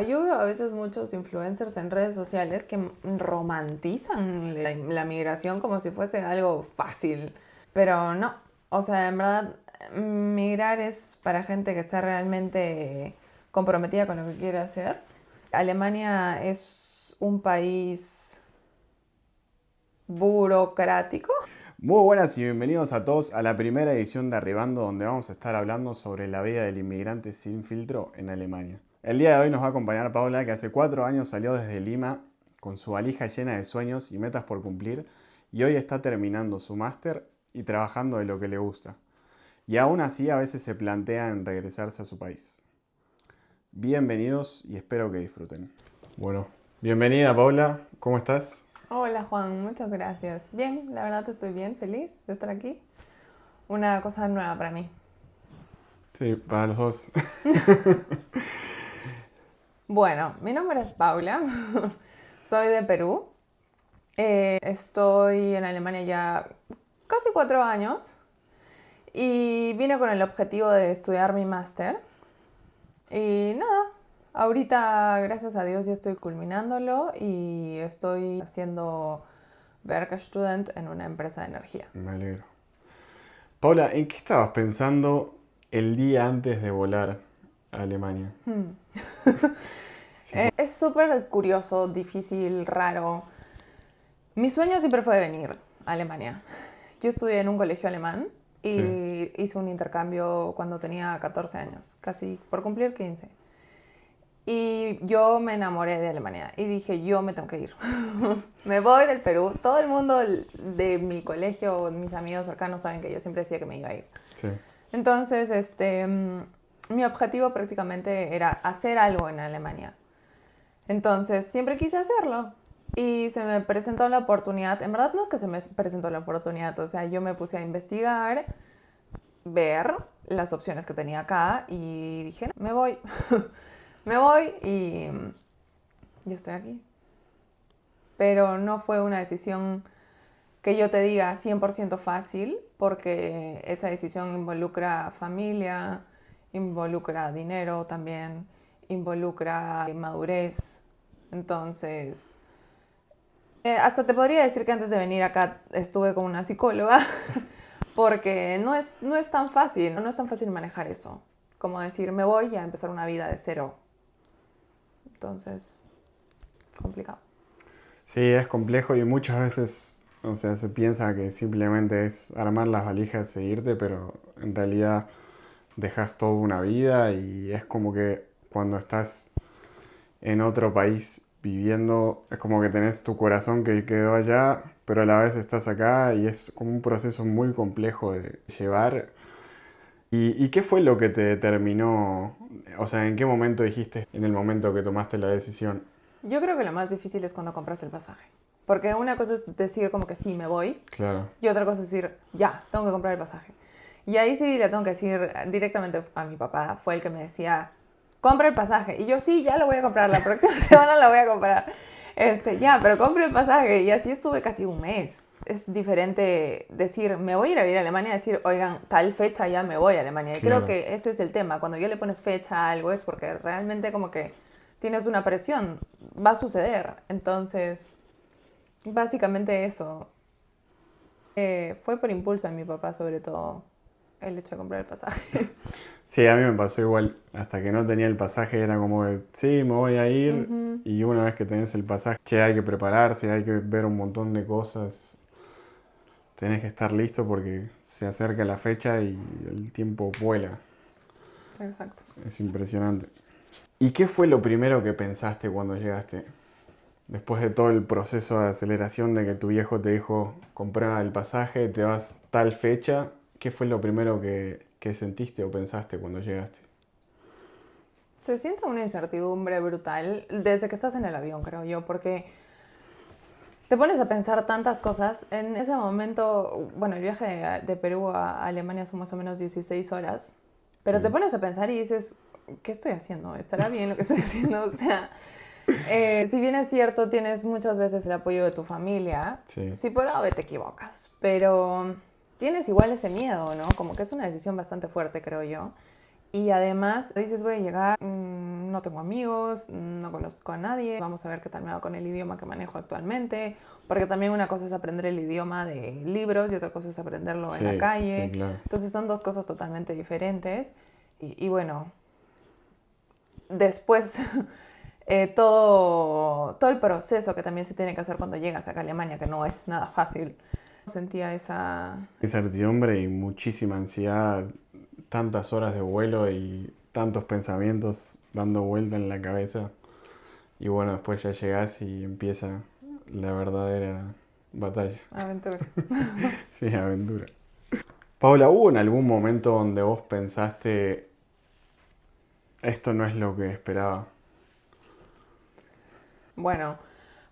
Yo veo a veces muchos influencers en redes sociales que romantizan la migración como si fuese algo fácil, pero no. O sea, en verdad, migrar es para gente que está realmente comprometida con lo que quiere hacer. Alemania es un país burocrático. Muy buenas y bienvenidos a todos a la primera edición de Arribando, donde vamos a estar hablando sobre la vida del inmigrante sin filtro en Alemania. El día de hoy nos va a acompañar Paula, que hace 4 años salió desde Lima con su valija llena de sueños y metas por cumplir, y hoy está terminando su máster y trabajando de lo que le gusta. Y aún así a veces se plantea en regresarse a su país. Bienvenidos y espero que disfruten. Bueno, bienvenida Paula, ¿cómo estás? Hola Juan, muchas gracias. Bien, la verdad estoy bien, feliz de estar aquí. Una cosa nueva para mí. Sí, para los dos. Bueno, mi nombre es Paula, soy de Perú. Estoy en Alemania ya casi 4 años y vine con el objetivo de estudiar mi máster. Y nada, ahorita gracias a Dios ya estoy culminándolo y estoy haciendo Werkstudent en una empresa de energía. Me alegro. Paula, ¿en qué estabas pensando el día antes de volar a Alemania? Sí, Es súper curioso, difícil, raro. Mi sueño siempre fue venir a Alemania. Yo estudié en un colegio alemán sí, y hice un intercambio cuando tenía 14 años, casi por cumplir 15. Y yo me enamoré de Alemania y dije, yo me tengo que ir. Me voy del Perú. Todo el mundo de mi colegio, mis amigos cercanos saben que yo siempre decía que me iba a ir. sí. Entonces, mi objetivo prácticamente era hacer algo en Alemania. Entonces, siempre quise hacerlo. Y se me presentó la oportunidad. En verdad no es que se me presentó la oportunidad. O sea, yo me puse a investigar, ver las opciones que tenía acá y dije, me voy. Me voy y yo estoy aquí. Pero no fue una decisión que yo te diga 100% fácil, porque esa decisión involucra familia, involucra dinero también, involucra madurez. Entonces, hasta te podría decir que antes de venir acá estuve con una psicóloga, porque no es tan fácil, no es tan fácil manejar eso. Como decir, me voy a empezar una vida de cero. Entonces, complicado. Sí, es complejo y muchas veces, o sea, se piensa que simplemente es armar las valijas e irte, pero en realidad dejas toda una vida y es como que cuando estás en otro país viviendo, es como que tenés tu corazón que quedó allá, pero a la vez estás acá y es como un proceso muy complejo de llevar. ¿Y qué fue lo que te determinó? O sea, ¿en qué momento dijiste, en el momento que tomaste la decisión? Yo creo que lo más difícil es cuando compras el pasaje. Porque una cosa es decir como que sí, me voy. Claro, Y otra cosa es decir, ya, tengo que comprar el pasaje. Y ahí sí le tengo que decir directamente a mi papá. Fue el que me decía, compra el pasaje. Y yo sí, ya lo voy a comprar. La próxima semana lo voy a comprar. Ya, pero compre el pasaje. Y así estuve casi un mes. Es diferente decir, me voy a ir a vivir a Alemania, decir, oigan, tal fecha ya me voy a Alemania. Y creo claro. que ese es el tema. Cuando ya le pones fecha a algo es porque realmente como que tienes una presión. Va a suceder. Entonces, básicamente eso. Fue por impulso de mi papá, sobre todo, el hecho de comprar el pasaje. Sí, a mí me pasó igual. Hasta que no tenía el pasaje era como de, sí, me voy a ir. Ujú. Y una vez que tenés el pasaje, che, hay que prepararse, hay que ver un montón de cosas. Tenés que estar listo porque se acerca la fecha y el tiempo vuela. Exacto. Es impresionante. ¿Y qué fue lo primero que pensaste cuando llegaste? Después de todo el proceso de aceleración de que tu viejo te dijo, comprá el pasaje, te vas tal fecha, ¿qué fue lo primero que sentiste o pensaste cuando llegaste? Se siente una incertidumbre brutal desde que estás en el avión, creo yo, porque te pones a pensar tantas cosas. En ese momento, bueno, el viaje de Perú a Alemania son más o menos 16 horas, Sí, pero te pones a pensar y dices, ¿qué estoy haciendo? ¿Estará bien lo que estoy haciendo? O sea, si bien es cierto, tienes muchas veces el apoyo de tu familia, sí, si por algo te equivocas, pero tienes igual ese miedo, ¿no? Como que es una decisión bastante fuerte, creo yo. Y además dices, voy a llegar, no tengo amigos, no conozco a nadie, vamos a ver qué tal me va con el idioma que manejo actualmente, porque también una cosa es aprender el idioma de libros y otra cosa es aprenderlo en la calle. Sí, claro. Entonces son dos cosas totalmente diferentes. Y bueno, después todo el proceso que también se tiene que hacer cuando llegas acá a Alemania, que no es nada fácil. Sentía esa... Incertidumbre y muchísima ansiedad, tantas horas de vuelo y tantos pensamientos dando vuelta en la cabeza. Y bueno, después ya llegás y empieza la verdadera batalla. aventura. Sí, aventura. Paula, ¿hubo en algún momento donde vos pensaste, esto no es lo que esperaba? Bueno,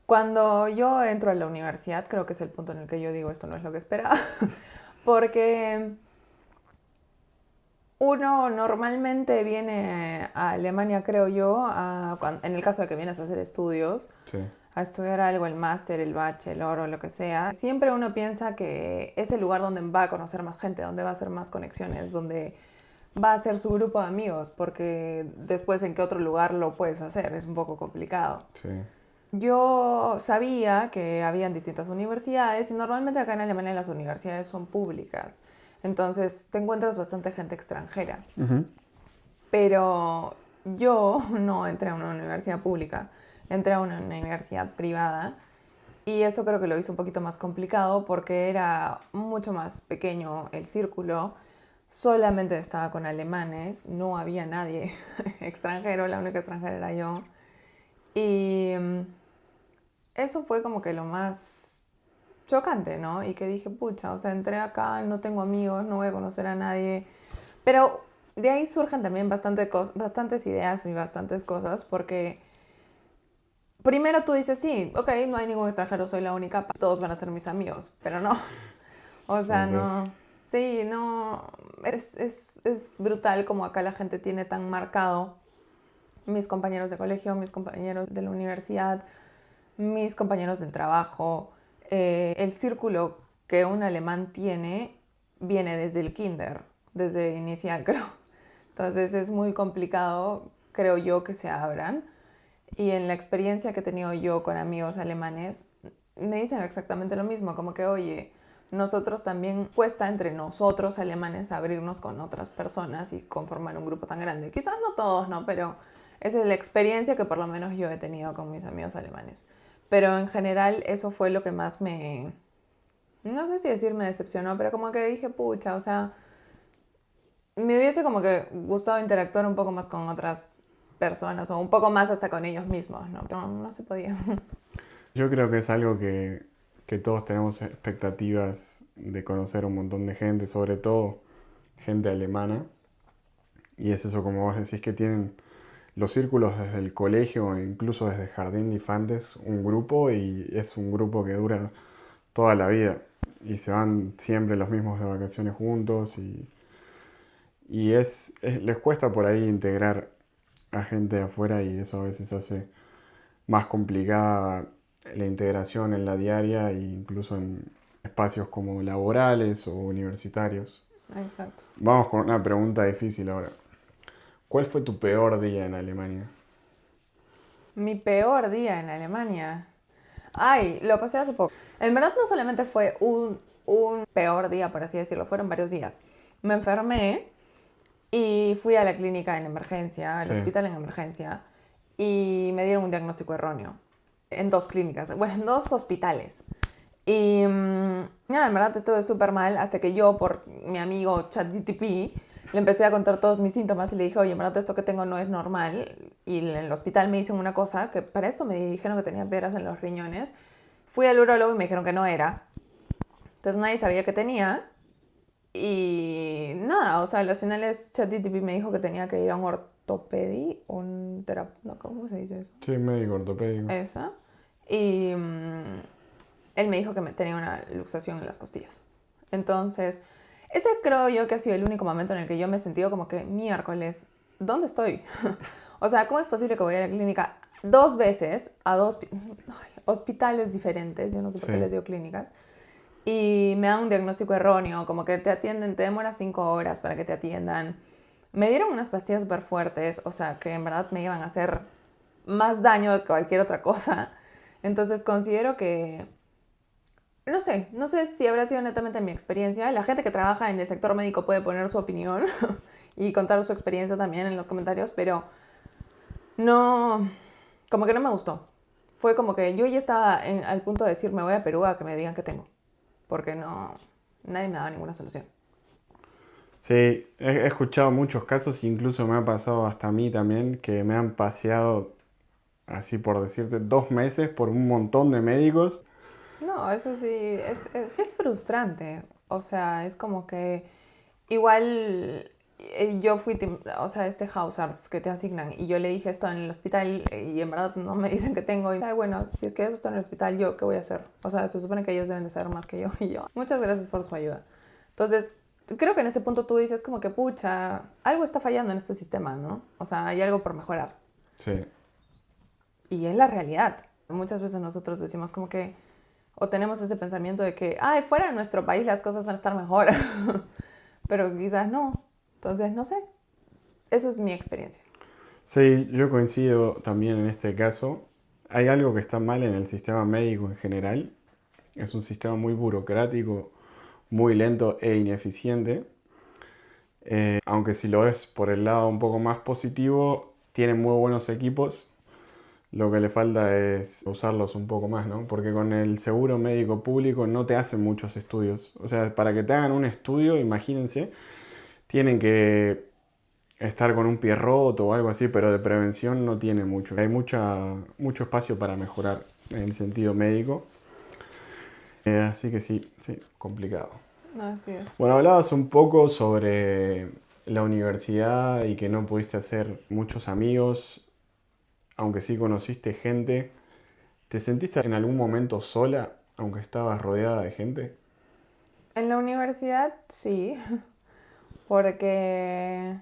cuando yo entro a la universidad, creo que es el punto en el que yo digo, esto no es lo que esperaba. Porque uno normalmente viene a Alemania, creo yo, en el caso de que vienes a hacer estudios, Sí. a estudiar algo, el máster, el bachelor o lo que sea, siempre uno piensa que es el lugar donde va a conocer más gente, donde va a hacer más conexiones, donde va a hacer su grupo de amigos, porque después en qué otro lugar lo puedes hacer, es un poco complicado. Sí. Yo sabía que habían distintas universidades y normalmente acá en Alemania las universidades son públicas, entonces te encuentras bastante gente extranjera. Ujú. Pero yo no entré a una universidad pública, entré a una universidad privada y eso creo que lo hizo un poquito más complicado porque era mucho más pequeño el círculo, solamente estaba con alemanes, no había nadie extranjero, la única extranjera era yo. Y eso fue como que lo más chocante, ¿no? Y que dije, pucha, o sea, entré acá, no tengo amigos, no voy a conocer a nadie. Pero de ahí surgen también bastantes ideas y bastantes cosas, porque primero tú dices, sí, ok, no hay ningún extranjero, soy la única, todos van a ser mis amigos, pero no. O sea, Sorpresa. no. Sí, no. Es brutal como acá la gente tiene tan marcado mis compañeros de colegio, mis compañeros de la universidad, mis compañeros del trabajo. El círculo que un alemán tiene viene desde el kinder, desde inicial, creo. Entonces es muy complicado, creo yo, que se abran. Y en la experiencia que he tenido yo con amigos alemanes, me dicen exactamente lo mismo, como que, oye, nosotros también cuesta entre nosotros alemanes abrirnos con otras personas y conformar un grupo tan grande. Quizás no todos, ¿no? Pero esa es la experiencia que por lo menos yo he tenido con mis amigos alemanes. Pero en general eso fue lo que más no sé si decir me decepcionó, pero como que dije, pucha, o sea, me hubiese como que gustado interactuar un poco más con otras personas o un poco más hasta con ellos mismos, ¿no? Pero no se podía. Yo creo que es algo que todos tenemos expectativas de conocer un montón de gente, sobre todo gente alemana. Y es eso, como vos decís, que tienen los círculos desde el colegio e incluso desde el jardín de infantes, un grupo y es un grupo que dura toda la vida. Y se van siempre los mismos de vacaciones juntos y les cuesta por ahí integrar a gente de afuera y eso a veces hace más complicada la integración en la diaria e incluso en espacios como laborales o universitarios. Exacto. Vamos con una pregunta difícil ahora. ¿Cuál fue tu peor día en Alemania? Mi peor día en Alemania. Ay, lo pasé hace poco. En verdad no solamente fue un peor día, por así decirlo, fueron varios días. Me enfermé y fui a la clínica en emergencia, al Sí. hospital en emergencia, y me dieron un diagnóstico erróneo. En dos clínicas, bueno, en dos hospitales. Y nada, en verdad estuve súper mal hasta que yo, por mi amigo ChatGPT, le empecé a contar todos mis síntomas y le dije, oye, en verdad esto que tengo no es normal. Y en el hospital me dicen una cosa, que para esto me dijeron que tenía piedras en los riñones. Fui al urólogo y me dijeron que no era. Entonces nadie sabía que tenía. Y nada, o sea, a las finales ChatGPT me dijo que tenía que ir a un ortopedi, un terapeuta, no, ¿cómo se dice eso? Sí, médico ortopédico. Esa. Y él me dijo que tenía una luxación en las costillas. Entonces, ese creo yo que ha sido el único momento en el que yo me he sentido como que, miércoles, ¿dónde estoy? O sea, ¿cómo es posible que voy a la clínica dos veces a dos hospitales diferentes? Yo no sé por qué Sí. les digo clínicas. Y me dan un diagnóstico erróneo, como que te atienden, te demora 5 horas para que te atiendan. Me dieron unas pastillas súper fuertes, o sea, que en verdad me iban a hacer más daño que cualquier otra cosa. Entonces considero que, no sé si habrá sido netamente mi experiencia. La gente que trabaja en el sector médico puede poner su opinión y contar su experiencia también en los comentarios, pero no, como que no me gustó. Fue como que yo ya estaba al punto de decir, me voy a Perú a que me digan qué tengo, porque no, nadie me daba ninguna solución. Sí, he escuchado muchos casos, incluso me ha pasado hasta a mí también, que me han paseado, así por decirte, 2 meses por un montón de médicos. No, eso sí, es frustrante. O sea, es como que igual yo fui, o sea, este house arts que te asignan y yo le dije esto en el hospital y en verdad no me dicen que tengo. Y, "Ay, bueno, si es que eso está en el hospital, ¿yo qué voy a hacer? O sea, se supone que ellos deben de saber más que yo y yo. Muchas gracias por su ayuda. Entonces, creo que en ese punto tú dices como que, pucha, algo está fallando en este sistema, ¿no? O sea, hay algo por mejorar. Sí, Y es la realidad. Muchas veces nosotros decimos como que, o tenemos ese pensamiento de que, ay, fuera de nuestro país las cosas van a estar mejor. Pero quizás no. Entonces, no sé. Eso es mi experiencia. sí, yo coincido también en este caso. Hay algo que está mal en el sistema médico en general. Es un sistema muy burocrático, muy lento e ineficiente. Aunque si lo ves por el lado un poco más positivo, tiene muy buenos equipos. Lo que le falta es usarlos un poco más, ¿no? Porque con el seguro médico público no te hacen muchos estudios. O sea, para que te hagan un estudio, imagínense, tienen que estar con un pie roto o algo así, pero de prevención no tiene mucho. Hay mucho espacio para mejorar en el sentido médico. Así que sí, sí, complicado. Así es. Bueno, hablabas un poco sobre la universidad y que no pudiste hacer muchos amigos, aunque sí conociste gente. ¿Te sentiste en algún momento sola, aunque estabas rodeada de gente? En la universidad, sí. Porque,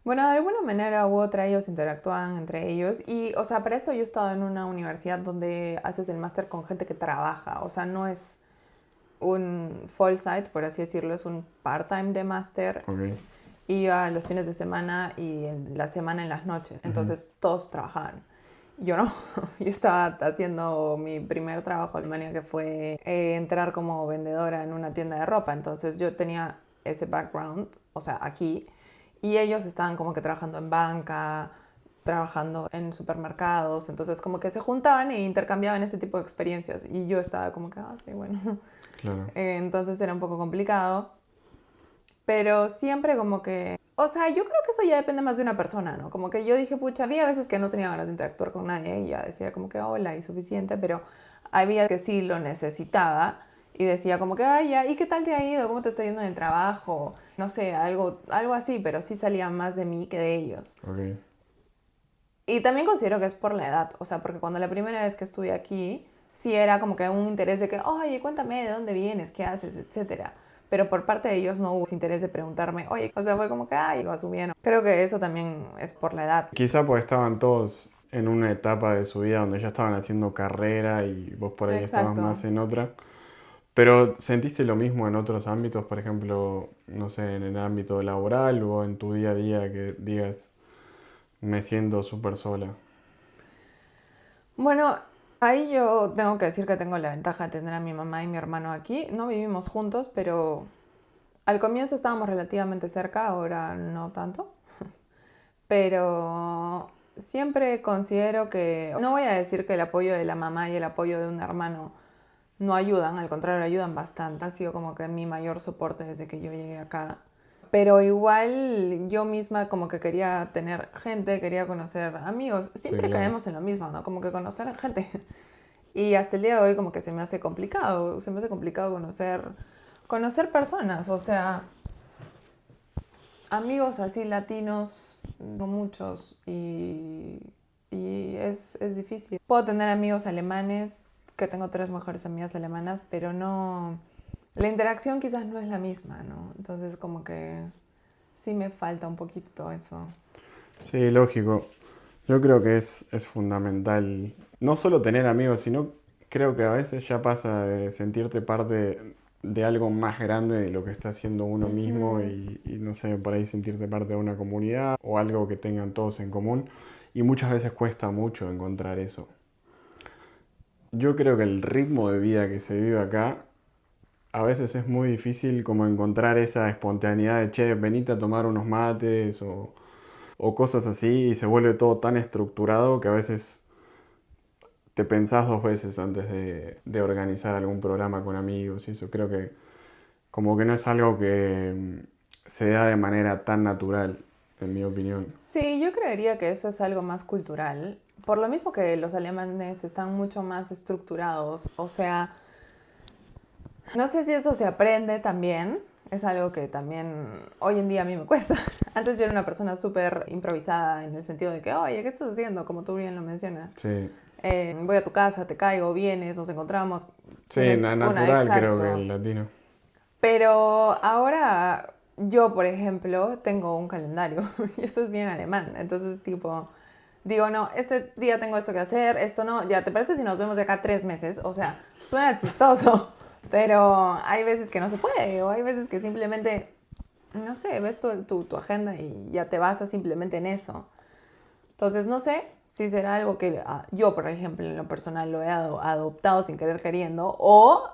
bueno, de alguna manera u otra ellos interactúan entre ellos. Y, o sea, para esto yo he estado en una universidad donde haces el máster con gente que trabaja. O sea, no es un full site, por así decirlo, es un part-time de máster. Ok. Iba los fines de semana y en la semana en las noches. Ujú. Entonces todos trabajaban. Yo no. Yo estaba haciendo mi primer trabajo en Alemania, que fue entrar como vendedora en una tienda de ropa. Entonces yo tenía ese background, o sea, aquí. Y ellos estaban como que trabajando en banca, trabajando en supermercados. Entonces como que se juntaban e intercambiaban ese tipo de experiencias. Y yo estaba como que, ah, sí, bueno. Claro. Entonces era un poco complicado. Pero siempre como que, o sea, yo creo que eso ya depende más de una persona, ¿no? Como que yo dije, pucha, había veces que no tenía ganas de interactuar con nadie y ya decía como que hola y suficiente, pero había que sí lo necesitaba y decía como que, ay, ya, ¿y qué tal te ha ido? ¿Cómo te está yendo en el trabajo? No sé, algo así, pero sí salía más de mí que de ellos. Ok. Y también considero que es por la edad, o sea, porque cuando la primera vez que estuve aquí, sí era como que un interés de que, oye, cuéntame de dónde vienes, qué haces, etcétera. Pero por parte de ellos no hubo ese interés de preguntarme, oye, o sea, fue como que, ay, lo asumieron. Creo que eso también es por la edad. Quizá porque estaban todos en una etapa de su vida donde ya estaban haciendo carrera y vos por ahí estabas Exacto. más en otra. Pero ¿sentiste lo mismo en otros ámbitos? Por ejemplo, no sé, en el ámbito laboral o en tu día a día que digas, me siento súper sola. Bueno, ahí yo tengo que decir que tengo la ventaja de tener a mi mamá y mi hermano aquí. No vivimos juntos, pero al comienzo estábamos relativamente cerca, ahora no tanto. Pero siempre considero que, no voy a decir que el apoyo de la mamá y el apoyo de un hermano no ayudan, al contrario, ayudan bastante. Ha sido como que mi mayor soporte desde que yo llegué acá. Pero igual yo misma como que quería tener gente, quería conocer amigos. Sí, Siempre claro. caemos en lo mismo, ¿no? Como que conocer gente. Y hasta el día de hoy como que se me hace complicado, se me hace complicado conocer personas, o sea, amigos así latinos, no muchos, y es difícil. Puedo tener amigos alemanes, que tengo 3 mejores amigas alemanas, pero no, la interacción quizás no es la misma, ¿no? Entonces como que sí me falta un poquito eso. Sí, lógico. Yo creo que es fundamental no solo tener amigos, sino creo que a veces ya pasa de sentirte parte de algo más grande de lo que está haciendo uno mismo Ujú. y no sé, por ahí sentirte parte de una comunidad o algo que tengan todos en común. Y muchas veces cuesta mucho encontrar eso. Yo creo que el ritmo de vida que se vive acá, a veces es muy difícil como encontrar esa espontaneidad de, che, venite a tomar unos mates o cosas así, y se vuelve todo tan estructurado que a veces te pensás dos veces antes de organizar algún programa con amigos y eso. Creo que como que no es algo que se da de manera tan natural, en mi opinión. Sí, yo creería que eso es algo más cultural, por lo mismo que los alemanes están mucho más estructurados, o sea, no sé si eso se aprende también, es algo que también hoy en día a mí me cuesta. Antes yo era una persona súper improvisada en el sentido de que, oye, ¿qué estás haciendo? Como tú bien lo mencionas. Sí, Voy a tu casa, te caigo, vienes, nos encontramos, sí, tienes una, natural creo que exacto. el latino. Pero ahora yo, por ejemplo, tengo un calendario y eso es bien alemán. Entonces, tipo, digo, no, este día tengo esto que hacer, esto no, ya, ¿te parece si nos vemos de acá 3 meses? O sea, suena chistoso, pero hay veces que no se puede o hay veces que simplemente, no sé, ves tu agenda y ya te basas simplemente en eso. Entonces, no sé si será algo que yo, por ejemplo, en lo personal lo he adoptado sin querer queriendo o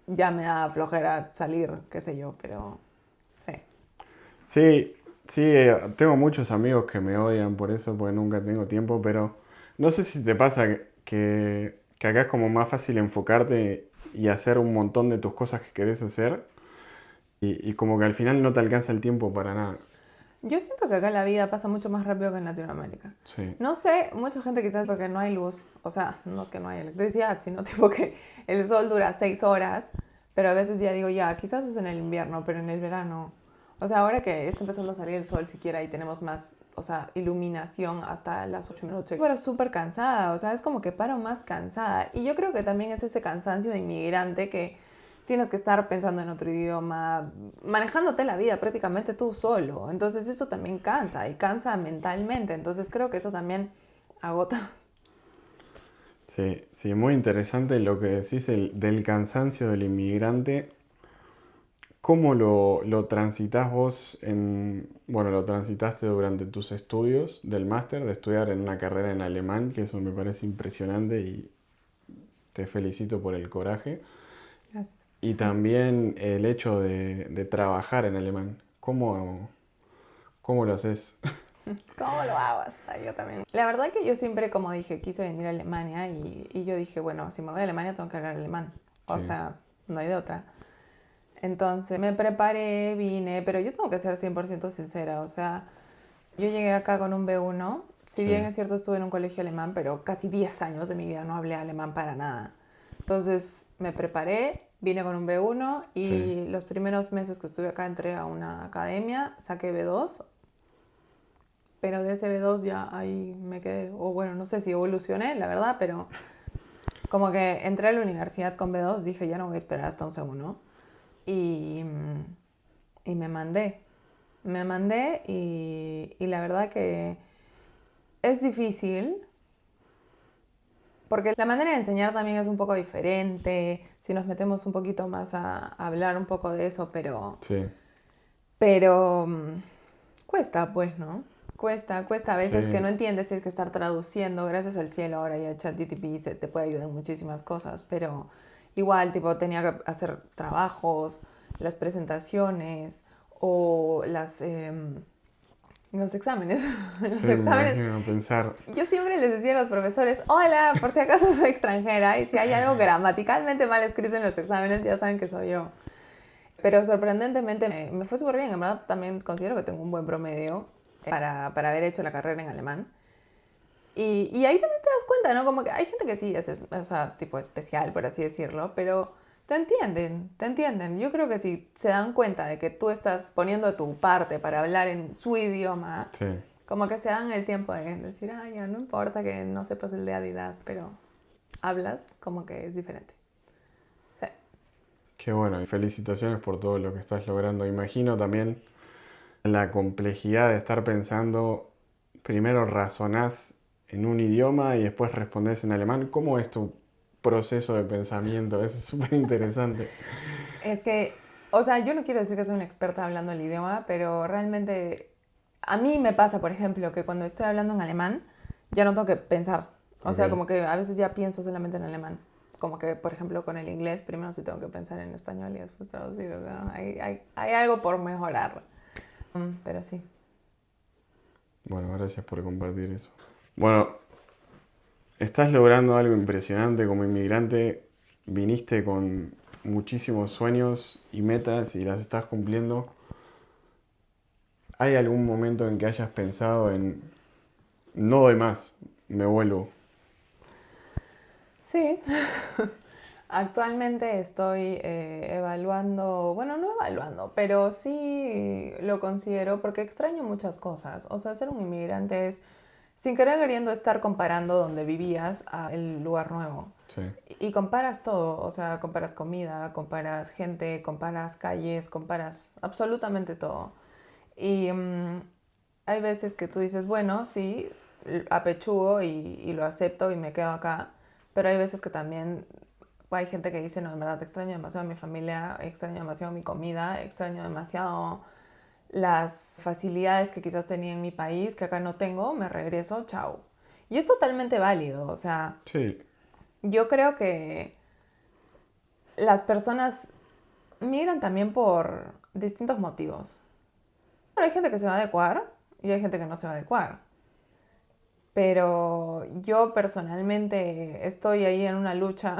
ya me da flojera salir, qué sé yo, pero sí. Sí, sí, tengo muchos amigos que me odian por eso, porque nunca tengo tiempo, pero no sé si te pasa que acá es como más fácil enfocarte y hacer un montón de tus cosas que querés hacer y como que al final no te alcanza el tiempo para nada. Yo siento que acá la vida pasa mucho más rápido que en Latinoamérica. Sí, No sé, mucha gente quizás porque no hay luz, o sea, no es que no hay electricidad, sino tipo que el sol dura 6 horas, pero a veces ya digo, ya, quizás es en el invierno, pero en el verano. O sea, ahora que está empezando a salir el sol siquiera y tenemos más, o sea, iluminación hasta las 8 de la noche, pero súper cansada, o sea, es como que paro más cansada. Y yo creo que también es ese cansancio de inmigrante que tienes que estar pensando en otro idioma, manejándote la vida prácticamente tú solo. Entonces eso también cansa y cansa mentalmente. Entonces creo que eso también agota. sí, sí, muy interesante lo que decís del cansancio del inmigrante. ¿Cómo lo transitas vos bueno, lo transitaste durante tus estudios del máster, de estudiar en una carrera en alemán, que eso me parece impresionante y te felicito por el coraje? Gracias. Y también el hecho de trabajar en alemán. ¿Cómo lo haces? ¿Cómo lo hago hasta yo también? La verdad que yo siempre, como dije, quise venir a Alemania y yo dije, bueno, si me voy a Alemania tengo que hablar alemán. O Sí, sea, no hay de otra. Entonces me preparé, vine, pero yo tengo que ser 100% sincera. O sea, yo llegué acá con un B1. Si bien sí, es cierto, estuve en un colegio alemán, pero casi 10 años de mi vida no hablé alemán para nada. Entonces me preparé, vine con un B1 sí. y los primeros meses que estuve acá entré a una academia, saqué B2, pero de ese B2 ya ahí me quedé, o bueno, no sé si evolucioné, la verdad, pero como que entré a la universidad con B2, dije ya no voy a esperar hasta un C1 y, y me mandé. Me mandé y la verdad que es difícil porque la manera de enseñar también es un poco diferente, si nos metemos un poquito más a hablar un poco de eso, Sí, pero cuesta, pues, ¿no? Cuesta a veces que no sí, entiendes, tienes que estar traduciendo, gracias al cielo ahora ya ChatGPT te puede ayudar en muchísimas cosas, pero igual, tipo, tenía que hacer trabajos, las presentaciones o los exámenes. sí, Los me exámenes imagino pensar. yo siempre les decía a los profesores, hola, por si acaso soy extranjera y si hay algo gramaticalmente mal escrito en los exámenes, ya saben que soy yo. Pero sorprendentemente me fue súper bien, en verdad también considero que tengo un buen promedio para haber hecho la carrera en alemán. Y ahí también te das cuenta, ¿no? Como que hay gente que sí es o sea, tipo especial, por así decirlo, pero te entienden, te entienden. Yo creo que si se dan cuenta de que tú estás poniendo tu parte para hablar en su idioma, Sí, como que se dan el tiempo de decir, ah, ya no importa que no sepas el de Adidas, pero hablas como que es diferente. Sí. qué bueno. Y felicitaciones por todo lo que estás logrando. Imagino también la complejidad de estar pensando, primero razonás en un idioma y después respondés en alemán. ¿Cómo es tu proceso de pensamiento? Eso es súper interesante. Es que, o sea, yo no quiero decir que soy una experta hablando el idioma, pero realmente a mí me pasa, por ejemplo, que cuando estoy hablando en alemán, ya no tengo que pensar. O sea, Ok. como que a veces ya pienso solamente en alemán. Como que, por ejemplo, con el inglés, primero sí tengo que pensar en español y después traducir. O sea, hay algo por mejorar. Pero sí. Bueno, gracias por compartir eso. Bueno, estás logrando algo impresionante como inmigrante. Viniste con muchísimos sueños y metas y las estás cumpliendo. ¿Hay algún momento en que hayas pensado en no doy más, me vuelvo? Sí, actualmente estoy evaluando, bueno, no evaluando, pero sí lo considero porque extraño muchas cosas. O sea, ser un inmigrante es sin querer queriendo estar comparando donde vivías a el lugar nuevo. Sí, Y comparas todo, o sea, comparas comida, comparas gente, comparas calles, comparas absolutamente todo. Y hay veces que tú dices, bueno, sí, apechugo y lo acepto y me quedo acá, pero hay veces que también hay gente que dice, no, en verdad extraño demasiado a mi familia, extraño demasiado mi comida, extraño demasiado las facilidades que quizás tenía en mi país, que acá no tengo, me regreso, chao. Y es totalmente válido, o sea, sí, yo creo que las personas migran también por distintos motivos. Pero hay gente que se va a adecuar y hay gente que no se va a adecuar. Pero yo personalmente estoy ahí en una lucha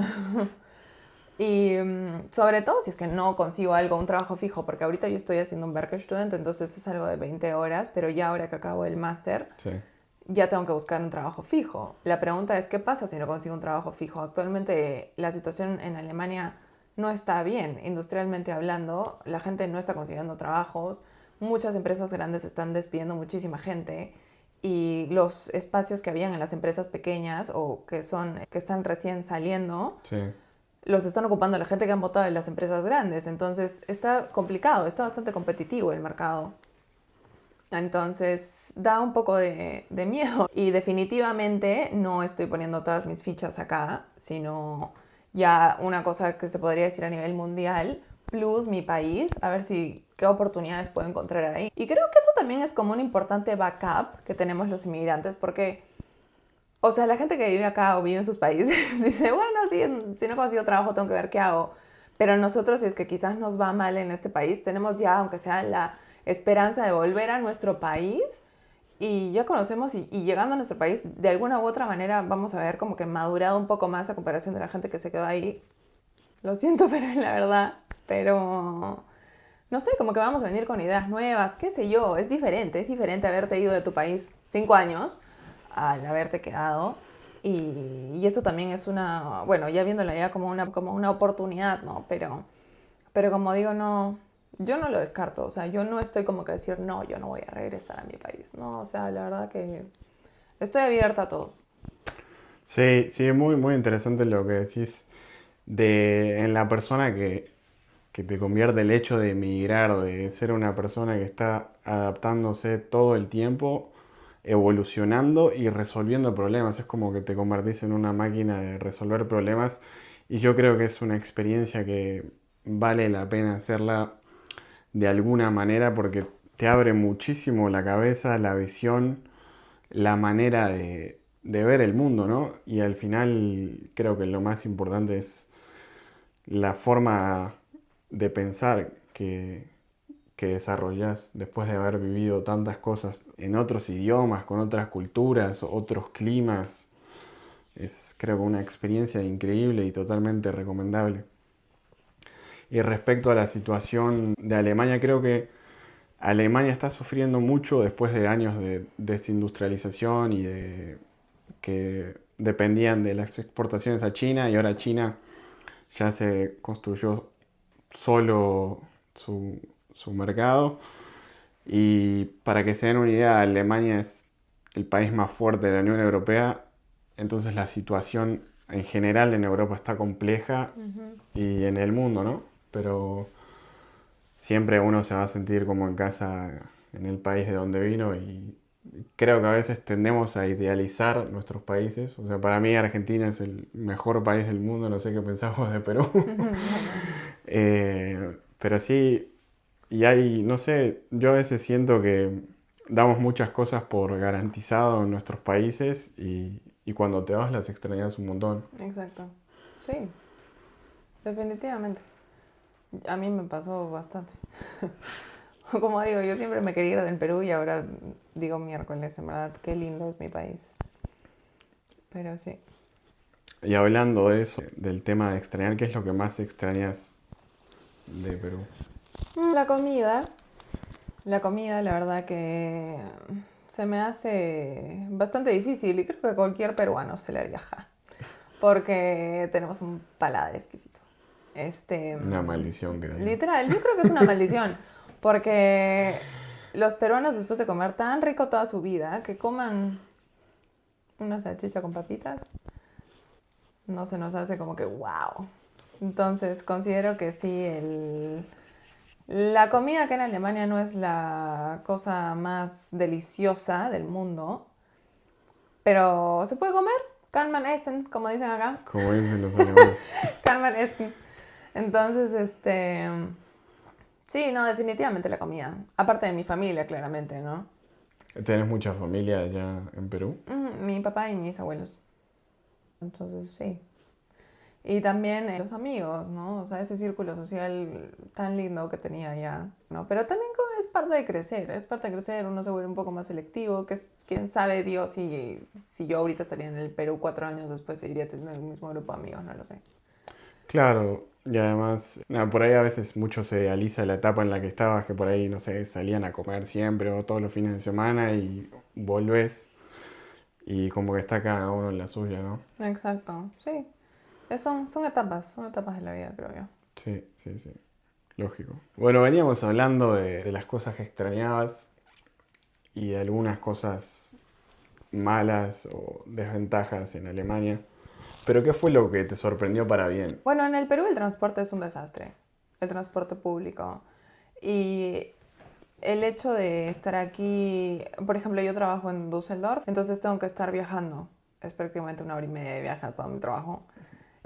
y sobre todo si es que no consigo algo, un trabajo fijo, porque ahorita yo estoy haciendo un Werkstudent, entonces es algo de 20 horas, pero ya ahora que acabo el máster, sí, ya tengo que buscar un trabajo fijo. La pregunta es, ¿qué pasa si no consigo un trabajo fijo? Actualmente la situación en Alemania no está bien, industrialmente hablando, la gente no está consiguiendo trabajos, muchas empresas grandes están despidiendo muchísima gente y los espacios que habían en las empresas pequeñas o que están recién saliendo sí. los están ocupando la gente que han votado en las empresas grandes. Entonces está complicado, está bastante competitivo el mercado. Entonces da un poco de miedo. Y definitivamente no estoy poniendo todas mis fichas acá, sino ya una cosa que se podría decir a nivel mundial, plus mi país, a ver si qué oportunidades puedo encontrar ahí. Y creo que eso también es como un importante backup que tenemos los inmigrantes, porque, o sea, la gente que vive acá o vive en sus países dice, bueno, sí, si no consigo trabajo tengo que ver qué hago. Pero nosotros, si es que quizás nos va mal en este país, tenemos ya, aunque sea la esperanza de volver a nuestro país y ya conocemos y llegando a nuestro país, de alguna u otra manera vamos a ver como que madurado un poco más a comparación de la gente que se quedó ahí. Lo siento, pero es la verdad. Pero no sé, como que vamos a venir con ideas nuevas, qué sé yo, es diferente haberte ido de tu país 5 años al haberte quedado. Y eso también es una, bueno, ya viéndola ya como una oportunidad, ¿no? Pero como digo, no, yo no lo descarto, o sea, yo no estoy como que decir, no, yo no voy a regresar a mi país, no, o sea, la verdad que estoy abierta a todo. Sí, sí, es muy, muy interesante lo que decís en la persona que te convierte el hecho de emigrar, de ser una persona que está adaptándose todo el tiempo, evolucionando y resolviendo problemas. Es como que te convertís en una máquina de resolver problemas y yo creo que es una experiencia que vale la pena hacerla de alguna manera porque te abre muchísimo la cabeza, la visión, la manera de ver el mundo, ¿no? Y al final creo que lo más importante es la forma de pensar que desarrollas después de haber vivido tantas cosas en otros idiomas, con otras culturas, otros climas. Es creo que una experiencia increíble y totalmente recomendable. Y respecto a la situación de Alemania, creo que Alemania está sufriendo mucho después de años de desindustrialización y de que dependían de las exportaciones a China y ahora China ya se construyó solo su mercado. Y para que se den una idea, Alemania es el país más fuerte de la Unión Europea, entonces la situación en general en Europa está compleja Ujú. y en el mundo, ¿no? Pero siempre uno se va a sentir como en casa en el país de donde vino y creo que a veces tendemos a idealizar nuestros países. O sea, para mí Argentina es el mejor país del mundo, no sé qué pensamos de Perú. Bueno, Pero sí, y hay, no sé, yo a veces siento que damos muchas cosas por garantizado en nuestros países y cuando te vas las extrañas un montón. exacto. Sí, definitivamente. A mí me pasó bastante. Como digo, yo siempre me quería ir del Perú y ahora digo miércoles, en verdad, qué lindo es mi país. Pero sí. Y hablando de eso, del tema de extrañar, ¿qué es lo que más extrañas de Perú? La comida. La comida, la verdad que se me hace bastante difícil y creo que a cualquier peruano se le haría ja, porque tenemos un paladar exquisito. Una maldición, creo yo. Literal, yo creo que es una maldición, porque los peruanos después de comer tan rico toda su vida, que coman una salchicha con papitas, no se nos hace como que wow. Entonces considero que sí, la comida acá en Alemania no es la cosa más deliciosa del mundo, pero se puede comer. Kann man essen, como dicen acá. Como dicen los alemanes. Kann man essen. Entonces, sí, no, definitivamente la comida. Aparte de mi familia, claramente, ¿no? ¿Tenés mucha familia allá en Perú? Mi papá y mis abuelos. Entonces, sí. Y también los amigos, ¿no? O sea, ese círculo social tan lindo que tenía allá, ¿no? Pero también es parte de crecer, uno se vuelve un poco más selectivo, que es, quién sabe Dios si yo ahorita estaría en el Perú 4 años después seguiría teniendo el mismo grupo de amigos, no lo sé. Claro, y además, nada, por ahí a veces mucho se idealiza la etapa en la que estabas, que por ahí, no sé, salían a comer siempre o todos los fines de semana y volvés y como que está cada uno en la suya, ¿no? Exacto, sí. Son etapas de la vida, creo yo. Sí, sí, sí, lógico. Bueno, veníamos hablando de las cosas que extrañabas y de algunas cosas malas o desventajas en Alemania, pero ¿qué fue lo que te sorprendió para bien? Bueno, en el Perú el transporte es un desastre, el transporte público. Y el hecho de estar aquí, por ejemplo, yo trabajo en Düsseldorf, entonces tengo que estar viajando. Es prácticamente 1 hora y media de viaje hasta mi trabajo.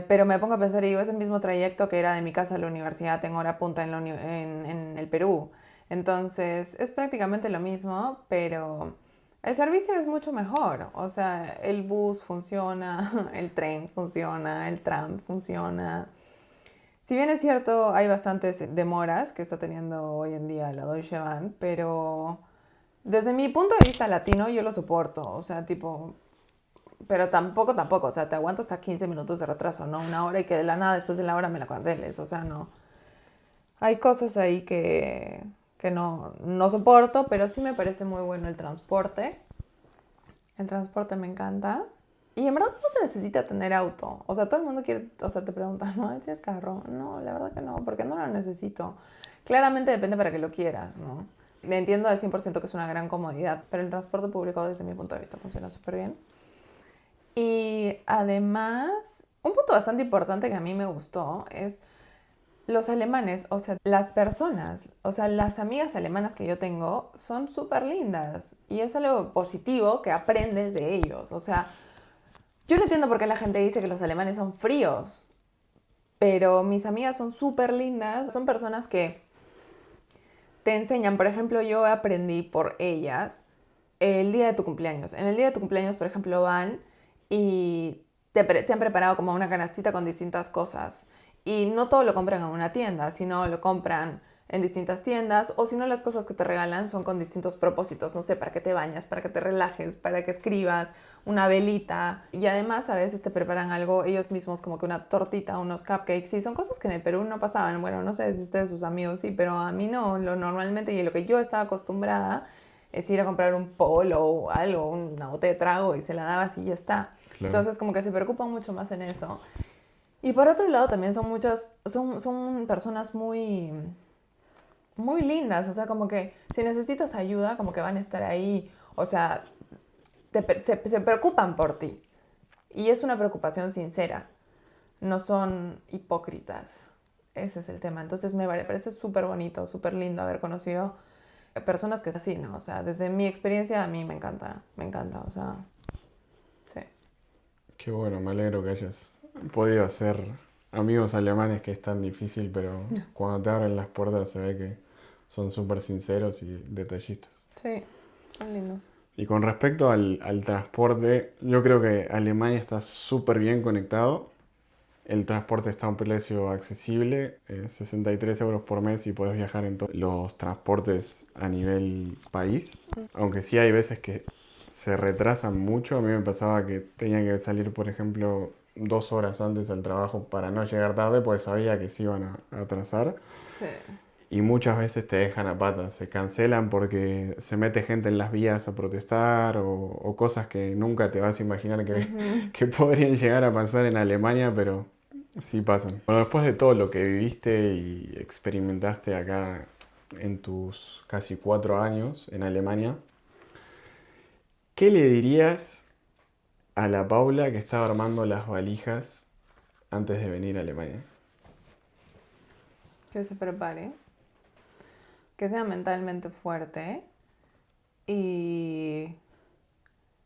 Pero me pongo a pensar y digo, es el mismo trayecto que era de mi casa a la universidad en hora punta en el Perú. Entonces, es prácticamente lo mismo, pero el servicio es mucho mejor. O sea, el bus funciona, el tren funciona, el tram funciona. Si bien es cierto, hay bastantes demoras que está teniendo hoy en día la Deutsche Bahn, pero desde mi punto de vista latino yo lo soporto. O sea, tipo, pero tampoco, o sea, te aguanto hasta 15 minutos de retraso, no 1 hora y que de la nada después de la hora me la canceles, o sea, no. Hay cosas ahí que no soporto, pero sí me parece muy bueno el transporte. El transporte me encanta. Y en verdad no se necesita tener auto. O sea, todo el mundo quiere, o sea, te preguntan, ¿no? ¿Tienes carro? No, la verdad que no, porque no lo necesito. Claramente depende para que lo quieras, ¿no? Me entiendo al 100% que es una gran comodidad, pero el transporte público desde mi punto de vista funciona súper bien. Y además, un punto bastante importante que a mí me gustó es los alemanes, o sea, las personas, o sea, las amigas alemanas que yo tengo son súper lindas y es algo positivo que aprendes de ellos. O sea, yo no entiendo por qué la gente dice que los alemanes son fríos, pero mis amigas son súper lindas, son personas que te enseñan. Por ejemplo, yo aprendí por ellas el día de tu cumpleaños. En el día de tu cumpleaños, por ejemplo, van y te han preparado como una canastita con distintas cosas. Y no todo lo compran en una tienda, sino lo compran en distintas tiendas, o si no, las cosas que te regalan son con distintos propósitos, no sé, para que te bañas, para que te relajes, para que escribas, una velita, y además a veces te preparan algo ellos mismos, como que una tortita, unos cupcakes, y son cosas que en el Perú no pasaban. Bueno, no sé si ustedes, sus amigos, sí, pero a mí no, lo normalmente, y lo que yo estaba acostumbrada es ir a comprar un polo o algo, una botella de trago, y se la dabas y ya está. Claro. Entonces como que se preocupan mucho más en eso. Y por otro lado también son personas muy lindas, o sea, como que si necesitas ayuda, como que van a estar ahí, o sea, se preocupan por ti. Y es una preocupación sincera, no son hipócritas. Ese es el tema. Entonces me parece súper bonito, súper lindo haber conocido personas que es así, ¿no? O sea, desde mi experiencia a mí me encanta, o sea, sí. Qué bueno, me alegro que hayas podido hacer amigos alemanes, que es tan difícil, pero cuando te abren las puertas se ve que son súper sinceros y detallistas. Sí, son lindos. Y con respecto al transporte, yo creo que Alemania está súper bien conectado. El transporte está a un precio accesible, 63 euros por mes, y puedes viajar en todos los transportes a nivel país. Aunque sí hay veces que se retrasan mucho. A mí me pasaba que tenía que salir, por ejemplo, 2 horas antes del trabajo para no llegar tarde, pues sabía que se iban a atrasar. Sí. Y muchas veces te dejan a patas, se cancelan porque se mete gente en las vías a protestar, o cosas que nunca te vas a imaginar Ujú. que podrían llegar a pasar en Alemania, pero sí pasan. Bueno, después de todo lo que viviste y experimentaste acá en tus casi 4 años en Alemania, ¿qué le dirías a la Paula que estaba armando las valijas antes de venir a Alemania? Que se prepare, que sea mentalmente fuerte y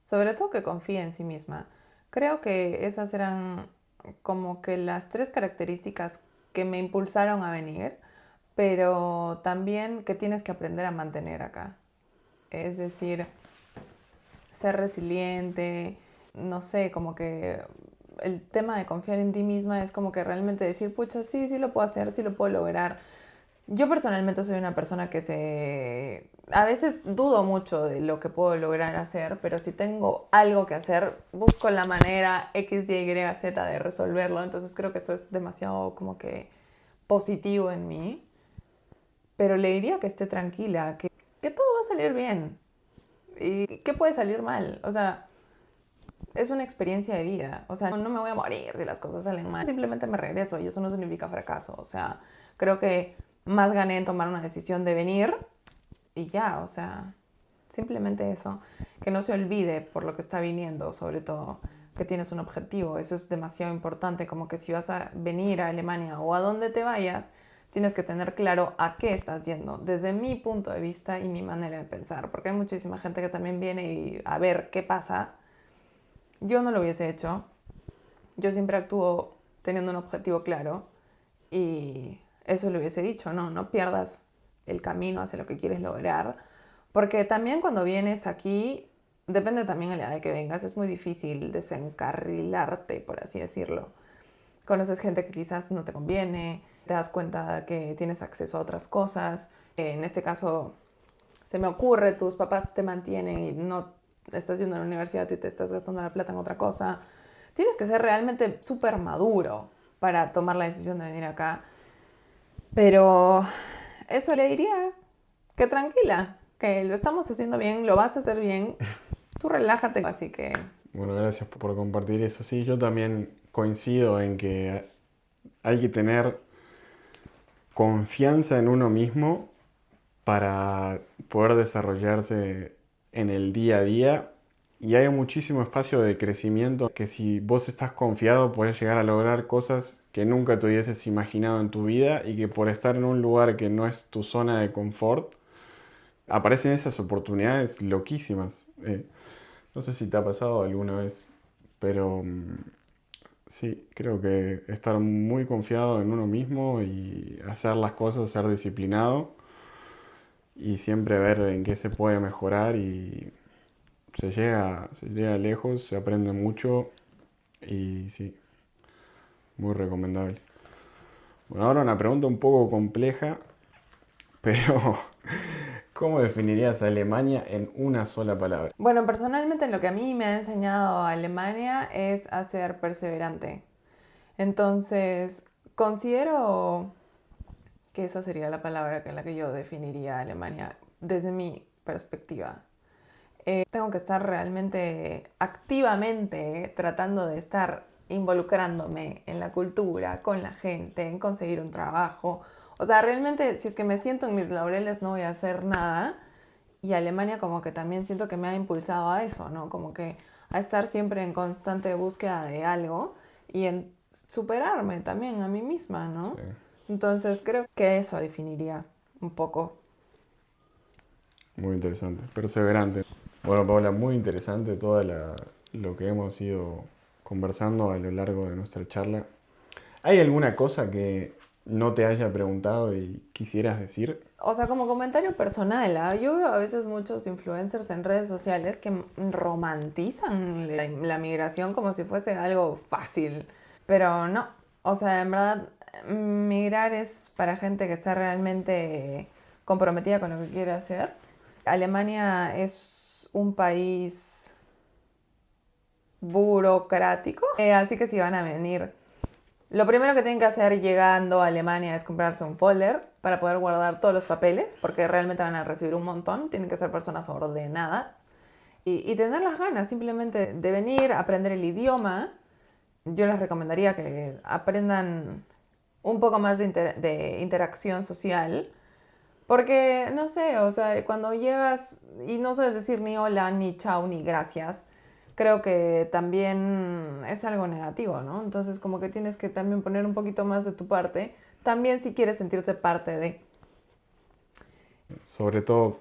sobre todo que confíe en sí misma. Creo que esas eran como que las 3 características que me impulsaron a venir, pero también que tienes que aprender a mantener acá. Es decir, ser resiliente, no sé, como que el tema de confiar en ti misma es como que realmente decir, pucha, sí, sí lo puedo hacer, sí lo puedo lograr. Yo personalmente soy una persona que a veces dudo mucho de lo que puedo lograr hacer, pero si tengo algo que hacer, busco la manera X, Y, Z de resolverlo. Entonces creo que eso es demasiado como que positivo en mí. Pero le diría que esté tranquila, que todo va a salir bien. ¿Y qué puede salir mal? O sea, es una experiencia de vida. O sea, no me voy a morir si las cosas salen mal. Simplemente me regreso y eso no significa fracaso. O sea, creo que más gané en tomar una decisión de venir y ya, o sea, simplemente eso. Que no se olvide por lo que está viniendo, sobre todo, que tienes un objetivo. Eso es demasiado importante, como que si vas a venir a Alemania o a donde te vayas, tienes que tener claro a qué estás yendo, desde mi punto de vista y mi manera de pensar, porque hay muchísima gente que también viene y a ver qué pasa. Yo no lo hubiese hecho. Yo siempre actúo teniendo un objetivo claro y eso le hubiese dicho, no, no pierdas el camino hacia lo que quieres lograr, porque también cuando vienes aquí, depende también de la edad de que vengas, es muy difícil desencarrilarte, por así decirlo. Conoces gente que quizás no te conviene, te das cuenta que tienes acceso a otras cosas. En este caso, se me ocurre, tus papás te mantienen y no estás yendo a la universidad y te estás gastando la plata en otra cosa. Tienes que ser realmente súper maduro para tomar la decisión de venir acá. Pero eso le diría que tranquila, que lo estamos haciendo bien, lo vas a hacer bien, tú relájate. Así que Bueno, gracias por compartir eso. Sí, yo también coincido en que hay que tener confianza en uno mismo para poder desarrollarse en el día a día, y hay muchísimo espacio de crecimiento, que si vos estás confiado puedes llegar a lograr cosas que nunca te hubieses imaginado en tu vida, y que por estar en un lugar que no es tu zona de confort aparecen esas oportunidades loquísimas. No sé si te ha pasado alguna vez, pero sí, creo que estar muy confiado en uno mismo y hacer las cosas, ser disciplinado y siempre ver en qué se puede mejorar, y se llega lejos, se aprende mucho, y sí, muy recomendable. Bueno, ahora una pregunta un poco compleja, pero ¿cómo definirías a Alemania en una sola palabra? bueno, personalmente lo que a mí me ha enseñado Alemania es a ser perseverante. Entonces, considero que esa sería la palabra con la que yo definiría a Alemania desde mi perspectiva. Tengo que estar realmente activamente tratando de estar involucrándome en la cultura, con la gente, en conseguir un trabajo. O sea, realmente si es que me siento en mis laureles no voy a hacer nada. Y Alemania como que también siento que me ha impulsado a eso, ¿no? Como que a estar siempre en constante búsqueda de algo y en superarme también a mí misma, ¿no? Sí. Entonces creo que eso definiría un poco. Muy interesante, perseverante. Bueno, Paula, muy interesante lo que hemos ido conversando a lo largo de nuestra charla. ¿Hay alguna cosa que no te haya preguntado y quisieras decir? O sea, como comentario personal, ¿ah? Yo veo a veces muchos influencers en redes sociales que romantizan la migración como si fuese algo fácil, pero no. O sea, en verdad, migrar es para gente que está realmente comprometida con lo que quiere hacer. Alemania es un país burocrático, así que si van a venir, lo primero que tienen que hacer llegando a Alemania es comprarse un folder para poder guardar todos los papeles, porque realmente van a recibir un montón, tienen que ser personas ordenadas y tener las ganas simplemente de venir, aprender el idioma. Yo les recomendaría que aprendan un poco más de interacción social, porque no sé, o sea, cuando llegas y no sabes decir ni hola, ni chao, ni gracias, creo que también es algo negativo, ¿no? Entonces como que tienes que también poner un poquito más de tu parte, también si quieres sentirte parte de. Sobre todo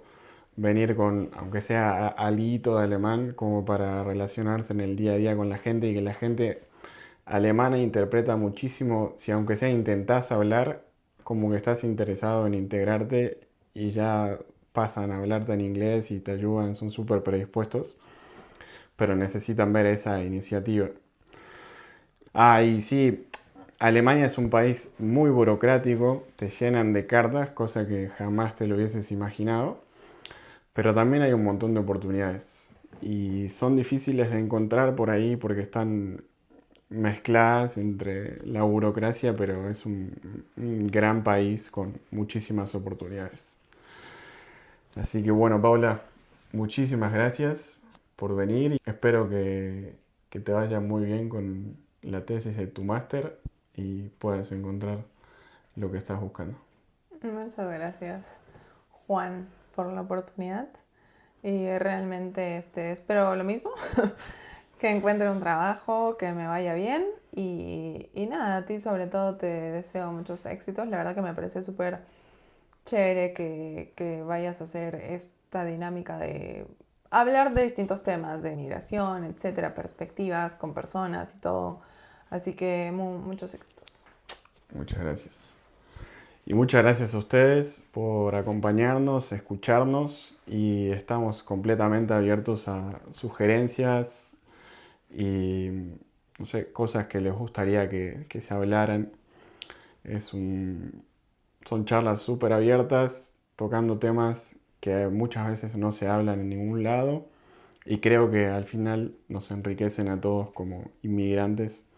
venir con, aunque sea alguito de alemán, como para relacionarse en el día a día con la gente y que la gente alemana interpreta muchísimo, si aunque sea intentás hablar, como que estás interesado en integrarte y ya pasan a hablarte en inglés y te ayudan, son súper predispuestos, pero necesitan ver esa iniciativa. Ah, y sí, Alemania es un país muy burocrático, te llenan de cartas, cosa que jamás te lo hubieses imaginado, pero también hay un montón de oportunidades y son difíciles de encontrar por ahí porque están mezcladas entre la burocracia, pero es un gran país con muchísimas oportunidades. Así que bueno, Paula, muchísimas gracias por venir y espero que te vaya muy bien con la tesis de tu máster y puedas encontrar lo que estás buscando. Muchas gracias, Juan, por la oportunidad y realmente espero lo mismo, que encuentre un trabajo, que me vaya bien y nada, a ti sobre todo te deseo muchos éxitos. La verdad que me parece súper chévere que vayas a hacer esta dinámica de hablar de distintos temas, de migración, etcétera, perspectivas con personas y todo. Así que muchos éxitos. Muchas gracias. Y muchas gracias a ustedes por acompañarnos, escucharnos y estamos completamente abiertos a sugerencias y no sé, cosas que les gustaría que se hablaran. Es un, Son charlas súper abiertas, tocando temas que muchas veces no se hablan en ningún lado y creo que al final nos enriquecen a todos como inmigrantes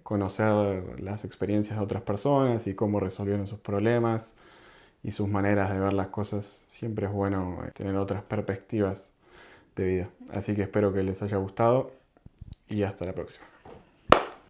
conocer las experiencias de otras personas y cómo resolvieron sus problemas y sus maneras de ver las cosas. Siempre es bueno tener otras perspectivas de vida. Así que espero que les haya gustado y hasta la próxima.